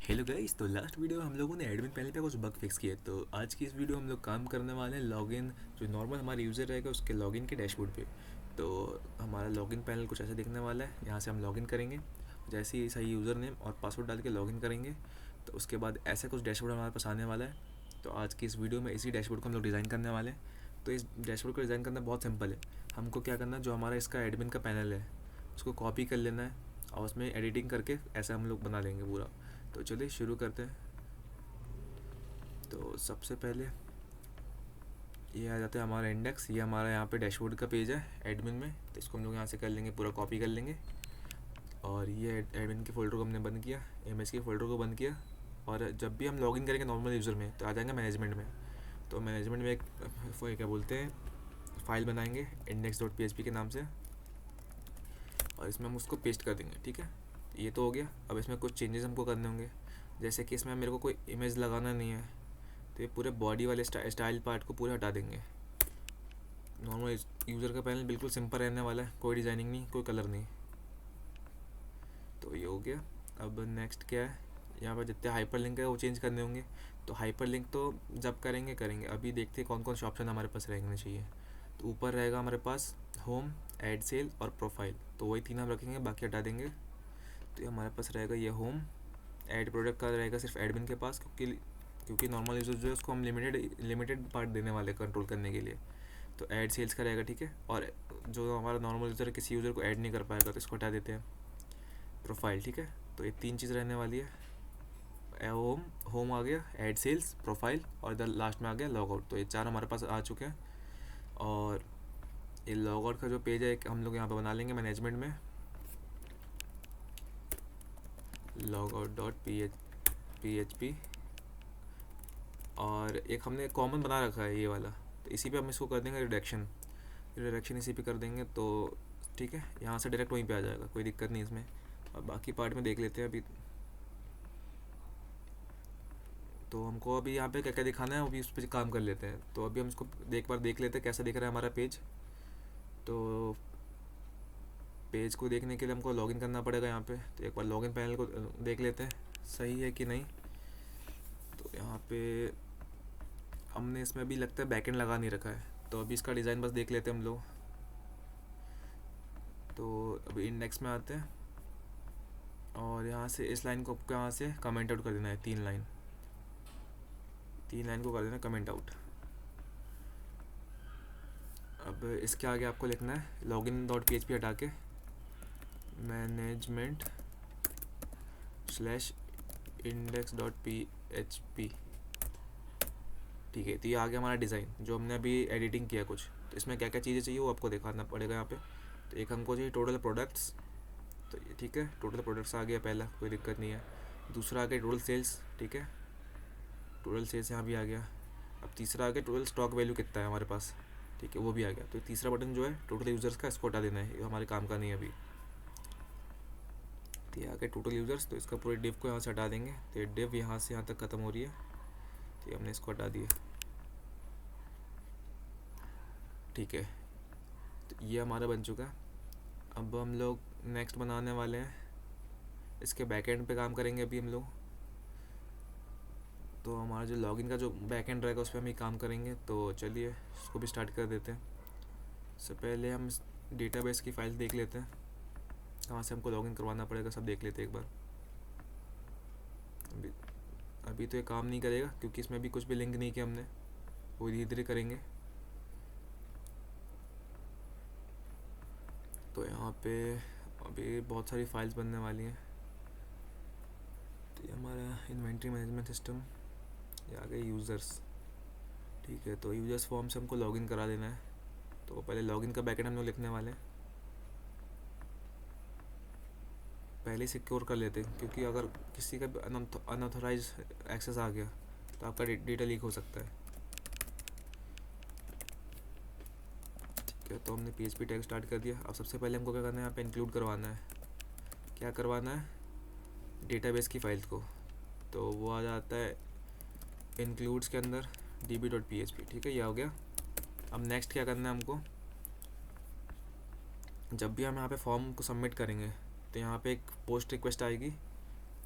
Hello guys. तो last video हम लोगों ने एडमिन पैनल पे कुछ बग फिक्स किए। तो आज की इस वीडियो हम लोग काम करने वाले हैं लॉगिन, जो नॉर्मल हमारा यूज़र रहेगा उसके लॉगिन के डैशबोर्ड पे। तो हमारा लॉगिन पैनल कुछ ऐसा दिखने वाला है। यहाँ से हम लॉगिन करेंगे, जैसे ही सही यूज़र नेम और पासवर्ड डाल के लॉगिन करेंगे तो उसके बाद ऐसा कुछ डैशबोर्ड हमारे पास आने वाला है। तो आज की इस वीडियो में इसी डैशबोर्ड को हम लोग डिज़ाइन करने वाले हैं। तो इस डैशबोर्ड को डिज़ाइन करना बहुत सिंपल है। हमको क्या करना है, जो हमारा इसका एडमिन का पैनल है उसको कॉपी कर लेना है और उसमें एडिटिंग करके ऐसा हम लोग बना लेंगे पूरा। तो चलिए शुरू करते हैं। तो सबसे पहले ये आ जाता है हमारा इंडेक्स। ये हमारा यहाँ पे डैशबोर्ड का पेज है एडमिन में। तो इसको हम लोग यहाँ से कर लेंगे, पूरा कॉपी कर लेंगे। और ये एडमिन के फोल्डर को हमने बंद किया, इमेज के फोल्डर को बंद किया। और जब भी हम लॉगिन करेंगे नॉर्मल यूज़र में तो आ जाएंगे मैनेजमेंट में। तो मैनेजमेंट में एक क्या बोलते हैं, फाइल बनाएंगे index.php के नाम से, और इसमें हम उसको पेस्ट कर देंगे। ठीक है, ये तो हो गया। अब इसमें कुछ चेंजेस हमको करने होंगे, जैसे कि इसमें मेरे को कोई इमेज लगाना नहीं है तो ये पूरे बॉडी वाले स्टाइल पार्ट को पूरा हटा देंगे। नॉर्मल यूज़र का पैनल बिल्कुल सिंपल रहने वाला है, कोई डिज़ाइनिंग नहीं, कोई कलर नहीं। तो ये हो गया। अब नेक्स्ट क्या है, यहाँ पर जितने हाइपर लिंक है वो चेंज करने होंगे। तो हाइपर लिंक तो जब करेंगे करेंगे, अभी देखते हैं कौन कौन से ऑप्शन हमारे पास रहने चाहिए। तो ऊपर रहेगा हमारे पास होम, एड सेल और प्रोफाइल। तो वही तीन हम रखेंगे, बाकी हटा देंगे। तो ये हमारे पास रहेगा ये होम। ऐड प्रोडक्ट का रहेगा सिर्फ एडमिन के पास, क्योंकि नॉर्मल यूज़र जो है उसको हम लिमिटेड पार्ट देने वाले कंट्रोल करने के लिए। तो ऐड सेल्स का रहेगा। ठीक है, और जो हमारा नॉर्मल यूज़र है किसी यूज़र को ऐड नहीं कर पाएगा तो इसको हटा देते हैं। प्रोफाइल, ठीक है। तो ये तीन चीज़ रहने वाली है। होम होम आ गया, ऐड सेल्स, प्रोफाइल, और इधर लास्ट में आ गया लॉग आउट। तो ये चार हमारे पास आ चुके हैं। और ये लॉग आउट का जो पेज है हम लोग यहाँ पर बना लेंगे मैनेजमेंट में, log out dot P H P. और एक हमने कॉमन बना रखा है ये वाला, तो इसी पे हम इसको कर देंगे रिडक्शन। रिडक्शन इसी पे कर देंगे तो ठीक है, यहाँ से डायरेक्ट वहीं पे आ जाएगा, कोई दिक्कत नहीं इसमें। और बाकी पार्ट में देख लेते हैं अभी। तो हमको अभी यहाँ पे क्या क्या दिखाना है, अभी उस पर काम कर लेते हैं। तो अभी हम इसको एक बार देख लेते हैं कैसा दिख रहा है हमारा पेज। तो पेज को देखने के लिए हमको लॉगिन करना पड़ेगा यहाँ पे। तो एक बार लॉगिन पैनल को देख लेते हैं सही है कि नहीं। तो यहाँ पे हमने इसमें अभी लगता है बैकएंड लगा नहीं रखा है, तो अभी इसका डिज़ाइन बस देख लेते हैं हम लोग। तो अभी इंडेक्स में आते हैं और यहाँ से इस लाइन को आपको यहाँ से कमेंट आउट कर देना है। तीन लाइन को कर देना कमेंट आउट। अब इसके आगे आपको लिखना है login dot P H P हटा के management slash index dot P H P. ठीक है, तो ये आ गया हमारा डिज़ाइन जो हमने अभी एडिटिंग किया कुछ। तो इसमें क्या क्या चीज़ें चाहिए वो आपको दिखाना पड़ेगा यहाँ पे। तो एक हमको चाहिए टोटल प्रोडक्ट्स। तो ये ठीक है, टोटल प्रोडक्ट्स आ गया पहला, कोई दिक्कत नहीं है। दूसरा आ गया टोटल सेल्स। ठीक है, टोटल सेल्स यहाँ भी आ गया। अब तीसरा आ गया टोटल स्टॉक वैल्यू कितना है हमारे पास। ठीक है, वो भी आ गया। तो तीसरा बटन जो है टोटल यूज़र्स का, इसको हटा देना है, ये हमारे काम का नहीं है अभी। तो ये आ गया टोटल यूज़र्स। तो इसका पूरे डिव को यहाँ से हटा देंगे। तो ये डिव यहाँ से यहाँ तक ख़त्म हो रही है, तो ये हमने इसको हटा दिया। ठीक है, तो ये हमारा बन चुका है। अब हम लोग नेक्स्ट बनाने वाले हैं, इसके बैकएंड पे काम करेंगे अभी हम लोग। तो हमारा जो लॉगिन का जो बैकएंड रहेगा उस पर हम ही काम करेंगे। तो चलिए इसको भी स्टार्ट कर देते हैं। सबसे पहले हम डेटाबेस की फाइल देख लेते हैं, कहाँ से हमको लॉगिन करवाना पड़ेगा सब देख लेते हैं एक बार। अभी तो ये काम नहीं करेगा क्योंकि इसमें भी कुछ भी लिंक नहीं किया हमने, वो धीरे धीरे करेंगे। तो यहाँ पे अभी बहुत सारी फाइल्स बनने वाली हैं। तो ये हमारा इन्वेंट्री मैनेजमेंट सिस्टम, ये आ गए यूज़र्स। ठीक है, तो यूज़र्स फॉर्म से हमको लॉगिन करा देना है। तो पहले लॉगिन का बैकएंड हम लोग लिखने वाले हैं, पहले सिक्योर कर लेते हैं, क्योंकि अगर किसी का अनऑथराइज एक्सेस आ गया तो आपका डेटा लीक हो सकता है। ठीक है, तो हमने PHP टैग स्टार्ट कर दिया। अब सबसे पहले हमको क्या करना है, यहाँ पे इंक्लूड करवाना है। क्या करवाना है, डेटाबेस की फाइल को। तो वो आ जाता है इंक्लूड्स के अंदर db.php। ठीक है, ये हो गया। अब नेक्स्ट क्या करना है हमको, जब भी हम यहाँ पे फॉर्म को सबमिट करेंगे तो यहाँ पे एक पोस्ट रिक्वेस्ट आएगी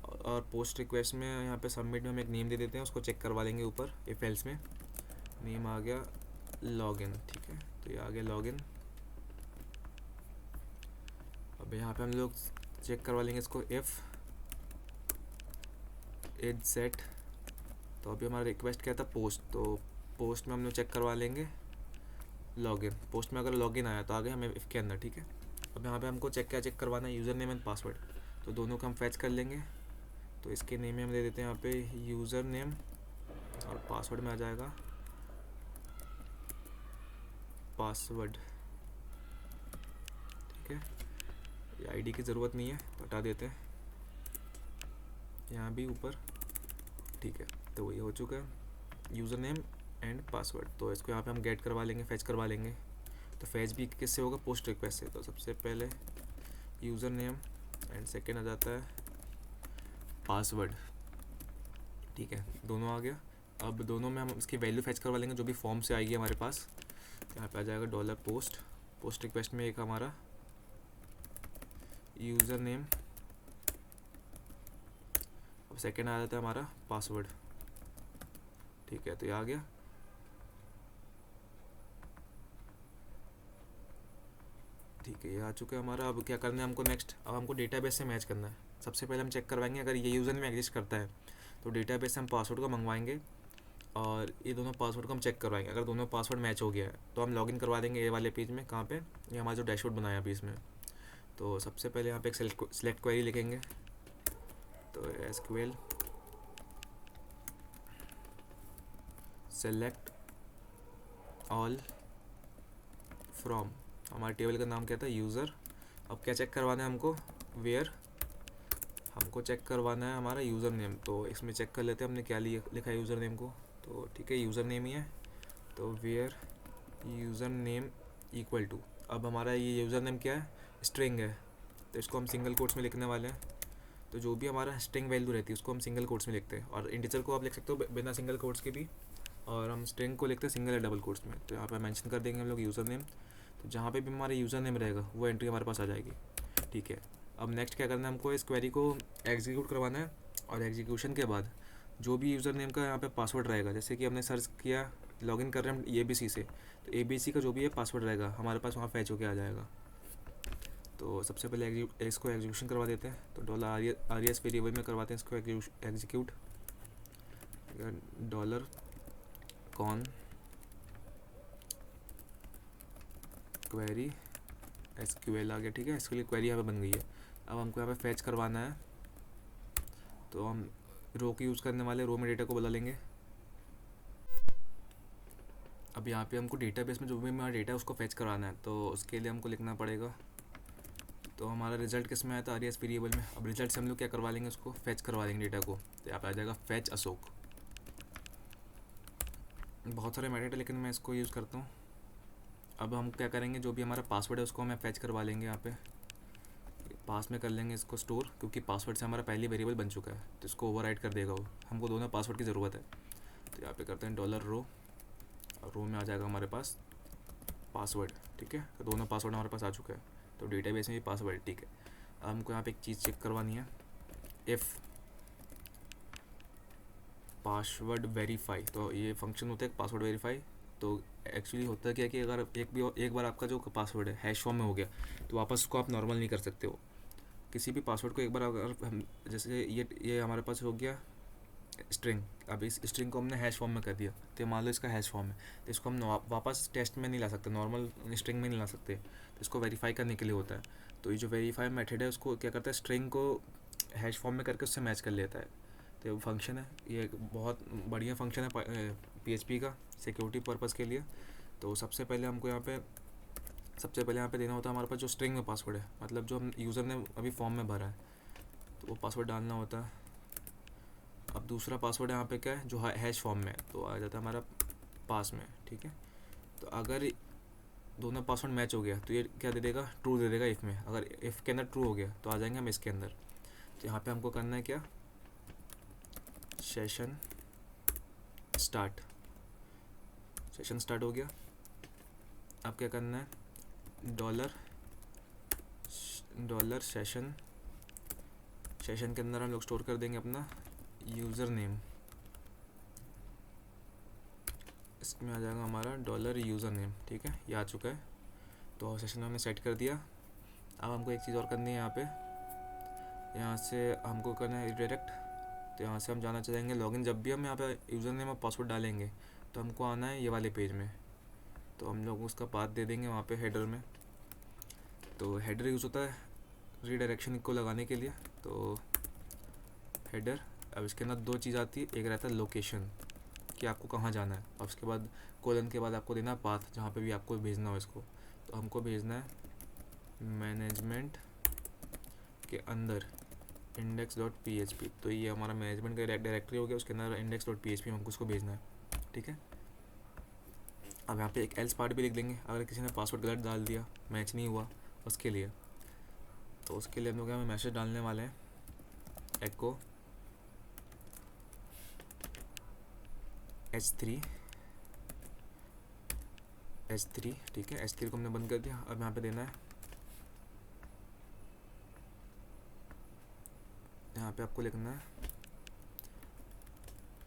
और पोस्ट रिक्वेस्ट में यहाँ पे सबमिट में हम एक नेम दे देते हैं, उसको चेक करवा लेंगे ऊपर इफ एल्स में। नेम आ गया लॉगिन, ठीक है, तो ये आ गया लॉगिन। अब यहाँ पे हम लोग चेक करवा लेंगे इसको इफ़ इज सेट। तो अभी हमारा रिक्वेस्ट क्या था पोस्ट, तो पोस्ट में हम लोग चेक करवा लेंगे लॉगिन। पोस्ट में अगर लॉगिन आया तो आ गया हमें इफ़ के अंदर, ठीक है। अब यहाँ पे हमको चेक करवाना है यूज़र नेम एंड पासवर्ड, तो दोनों को हम फैच कर लेंगे। तो इसके नेम में हम दे देते हैं यहाँ पे यूज़र नेम और पासवर्ड में आ जाएगा पासवर्ड, ठीक है। ये आईडी की ज़रूरत नहीं है तो हटा देते हैं यहाँ भी ऊपर, ठीक है। तो ये हो चुका है यूज़र नेम एंड पासवर्ड। तो इसको यहाँ पे हम गेट करवा लेंगे, फैच करवा लेंगे। तो फैच भी किससे होगा, पोस्ट रिक्वेस्ट से। तो सबसे पहले यूज़र नेम एंड सेकेंड आ जाता है पासवर्ड, ठीक है, दोनों आ गया। अब दोनों में हम इसकी वैल्यू फैच करवा लेंगे जो भी फॉर्म से आएगी हमारे पास। यहाँ पे आ जाएगा डॉलर पोस्ट, पोस्ट रिक्वेस्ट में एक हमारा यूज़र नेम, अब सेकेंड आ जाता है हमारा पासवर्ड, ठीक है। तो ये आ गया, ठीक है, ये आ चुका है हमारा। अब क्या करना है हमको नेक्स्ट, अब हमको डेटाबेस से मैच करना है। सबसे पहले हम चेक करवाएंगे अगर ये यूज़र नेम एग्जिस्ट करता है तो डेटाबेस से हम पासवर्ड को मंगवाएंगे और ये दोनों पासवर्ड को हम चेक करवाएंगे। अगर दोनों पासवर्ड मैच हो गया है तो हम लॉगिन करवा देंगे ये वाले पेज में। कहाँ पे, ये हमारा जो डैशबोर्ड बनाया अभी इसमें। तो सबसे पहले यहाँ पे एक सेलेक्ट क्वेरी लिखेंगे, तो एसक्यूएल सेलेक्ट ऑल फ्रॉम, हमारे टेबल का नाम क्या था, यूज़र। अब क्या चेक करवाना है हमको, वेयर, हमको चेक करवाना है हमारा यूज़र नेम। तो इसमें चेक कर लेते हैं हमने क्या लिखा है यूज़र नेम को। तो ठीक है, यूज़र नेम ही है, तो where user name equal to, अब हमारा ये यूज़र नेम क्या है, स्ट्रिंग है, तो इसको हम सिंगल कोट्स में लिखने वाले हैं। तो जो भी हमारा स्ट्रिंग वैल्यू रहती है उसको हम सिंगल कोट्स में लिखते हैं, और इंटीजर को आप लिख सकते हो बिना सिंगल कोट्स के भी, और हम स्ट्रिंग को लिखते हैं सिंगल या डबल कोट्स में। तो यहाँ पर मेंशन कर देंगे हम लोग यूज़र नेम। तो जहाँ पे भी हमारा यूज़र नेम रहेगा वो एंट्री हमारे पास आ जाएगी, ठीक है। अब नेक्स्ट क्या करना है हमको, इस क्वेरी को एग्जीक्यूट करवाना है, और एग्जीक्यूशन के बाद जो भी यूज़र नेम का यहाँ पे पासवर्ड रहेगा, जैसे कि हमने सर्च किया, लॉगिन कर रहे हैं हम ABC से, तो ABC का जो भी है पासवर्ड रहेगा हमारे पास वहाँ फैच होके आ जाएगा। तो सबसे पहले इसको एग्जीक्यूशन करवा देते हैं। तो $RES वेरिएबल में करवाते हैं इसको execute, dollar con query SQL आ गया, ठीक है। इसके लिए क्वेरी यहाँ पे बन गई है। अब हमको यहाँ पे फैच करवाना है, तो हम रो की यूज़ करने वाले, रो में डेटा को बुला लेंगे। अब यहाँ पे हमको डेटाबेस में जो भी हमारा डेटा है उसको फैच करवाना है, तो उसके लिए हमको लिखना पड़ेगा। तो हमारा रिजल्ट किस में आया था, RES वेरिएबल में। अब रिजल्ट से हम लोग क्या करवा लेंगे, उसको फैच करवा देंगे डेटा को। तो यहाँ पे आ जाएगा फैच अशोक। बहुत सारे मेथड है लेकिन मैं इसको यूज़ करता हूँ। अब हम क्या करेंगे, जो भी हमारा पासवर्ड है उसको हमें फैच करवा लेंगे। यहाँ पे पास में कर लेंगे इसको स्टोर, क्योंकि पासवर्ड से हमारा पहले वेरिएबल बन चुका है तो इसको ओवरराइट कर देगा वो। हमको दोनों पासवर्ड की ज़रूरत है। तो यहाँ पे करते हैं डॉलर रो, और रो में आ जाएगा हमारे पास पासवर्ड, ठीक है। तो दोनों पासवर्ड हमारे पास आ चुका है, तो डेटाबेस में भी पासवर्ड, ठीक है। अब हमको यहाँ पे एक चीज़ चेक करवानी है, इफ़ पासवर्ड वेरीफाई। तो ये फंक्शन होता है पासवर्ड वेरीफाई। तो एक्चुअली होता है क्या कि अगर एक बार आपका जो पासवर्ड है हैश फॉर्म में हो गया तो वापस उसको आप नॉर्मल नहीं कर सकते हो। किसी भी पासवर्ड को एक बार अगर हम, जैसे ये हमारे पास हो गया स्ट्रिंग, अब इस स्ट्रिंग को हमने हैश फॉर्म में कर दिया, तो मान लो इसका हैश फॉर्म है, तो इसको हम वापस टेस्ट में नहीं ला सकते, नॉर्मल स्ट्रिंग में नहीं ला सकते, तो इसको वेरीफाई करने के लिए होता है। तो ये जो वेरीफाई मेथड है उसको क्या करता है, स्ट्रिंग को हैश फॉर्म में करके उससे मैच कर लेता है। तो ये फंक्शन है, ये बहुत बढ़िया फंक्शन है PHP का सिक्योरिटी पर्पज़ के लिए। तो सबसे पहले हमको यहाँ पे देना होता है हमारे पास जो स्ट्रिंग में पासवर्ड है, मतलब जो हम यूज़र ने अभी फॉर्म में भरा है तो वो पासवर्ड डालना होता है। अब दूसरा पासवर्ड यहाँ पे क्या है, जो हैश फॉर्म में है, तो आ जाता है हमारा पास में, ठीक है। तो अगर दोनों पासवर्ड मैच हो गया तो ये क्या दे देगा, ट्रू दे देगा इफ़ में। अगर इफ़ के अंदर ट्रू हो गया तो आ जाएंगे हम इसके अंदर। तो यहाँ पे हमको करना है क्या, सेशन स्टार्ट हो गया। अब क्या करना है, डॉलर सेशन सेशन के अंदर हम लोग स्टोर कर देंगे अपना यूज़र नेम, इसमें आ जाएगा हमारा डॉलर यूज़र नेम। ठीक है, ये आ चुका है। तो सेशन में हमने सेट कर दिया। अब हमको एक चीज़ और करनी है, यहाँ से हमको करना है रिडायरेक्ट। तो यहाँ से हम जाना चाहेंगे लॉगिन। जब भी हम यहाँ पे यूज़र नेम और पासवर्ड डालेंगे तो हमको आना है ये वाले पेज में। तो हम लोग उसका पाथ दे देंगे वहाँ पे हेडर में। तो हेडर यूज़ होता है रीडायरेक्शन को लगाने के लिए। तो हेडर, अब इसके अंदर दो चीज़ आती है, एक रहता है लोकेशन कि आपको कहाँ जाना है, और उसके बाद कोलन के बाद आपको देना पाथ जहाँ पे भी आपको भेजना हो इसको। तो हमको भेजना है मैनेजमेंट के अंदर index.php। तो ये हमारा मैनेजमेंट का डायरेक्टरी हो गया, उसके अंदर index.php हमको उसको भेजना है। ठीक है, अब यहाँ पे एक एल्स पार्ट भी लिख देंगे अगर किसी ने पासवर्ड गलत डाल दिया, मैच नहीं हुआ उसके लिए। तो उसके लिए हम लोग यहाँ मैसेज डालने वाले हैं एको h3। ठीक है, h3 को हमने बंद कर दिया। अब यहाँ पे देना है, यहाँ पे आपको लिखना है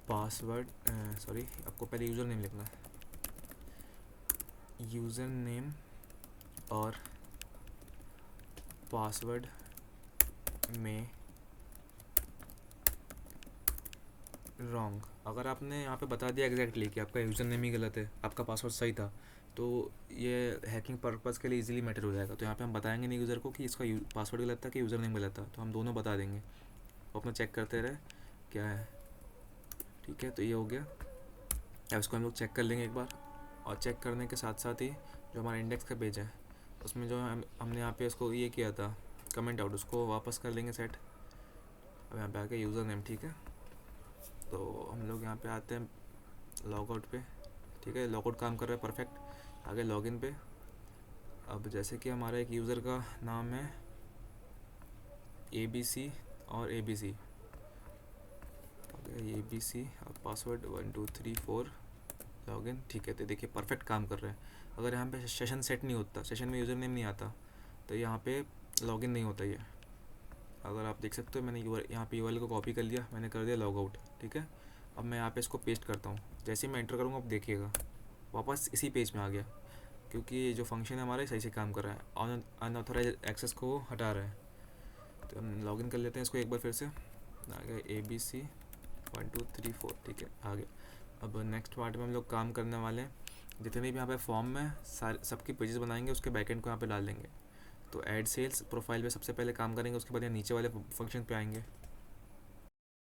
पासवर्ड, सॉरी आपको पहले यूज़र नेम लिखना है। यूज़र नेम और पासवर्ड में रॉन्ग। अगर आपने यहाँ पे बता दिया एग्जैक्टली कि आपका यूज़र नेम ही गलत है, आपका पासवर्ड सही था, तो ये हैकिंग पर्पज़ के लिए इजीली मैटर हो जाएगा। तो यहाँ पे हम बताएंगे नहीं यूज़र को कि इसका पासवर्ड गलत था कि यूज़र नेम गलत था, तो हम दोनों बता देंगे। वो अपना चेक करते रहे क्या है। ठीक है, तो ये हो गया। अब इसको हम लोग चेक कर लेंगे एक बार, और चेक करने के साथ साथ ही जो हमारा इंडेक्स का पेज है उसमें जो हमने यहाँ पे इसको ये किया था कमेंट आउट, उसको वापस कर लेंगे सेट। अब यहाँ पे आके यूज़र नेम। ठीक है, तो हम लोग यहाँ पे आते हैं लॉग आउट पे। ठीक है, लॉग आउट काम कर रहा है परफेक्ट। आगे लॉगिन पे, अब जैसे कि हमारा एक यूज़र का नाम है ABC और ABC, ABC और पासवर्ड 1 2 3 4 लॉगिन। ठीक है, तो देखिए परफेक्ट काम कर रहा है। अगर यहाँ पे सेशन सेट नहीं होता, सेशन में यूज़र नेम नहीं आता, तो यहाँ पे लॉगिन नहीं होता ये। अगर आप देख सकते हो मैंने यहाँ पे URL को कॉपी कर लिया, मैंने कर दिया लॉग आउट। ठीक है, अब मैं यहाँ पे इसको पेस्ट करता हूँ। जैसे ही मैं एंटर करूँगा आप देखिएगा वापस इसी पेज में आ गया, क्योंकि जो फंक्शन है हमारा सही से काम कर रहा है, अनऑथोराइज एक्सेस को हटा रहा है। तो हम लॉगिन कर लेते हैं इसको एक बार फिर से। आ गया ABC 1 2 3 4। ठीक है, आ गया। अब नेक्स्ट पार्ट में हम लोग काम करने वाले हैं, जितने भी यहाँ पे फॉर्म में सारे सबकी पेजेस बनाएंगे, उसके बैकएंड को यहाँ पे डाल देंगे। तो ऐड सेल्स प्रोफाइल पे सबसे पहले काम करेंगे, उसके बाद यहाँ नीचे वाले फंक्शन पे आएंगे।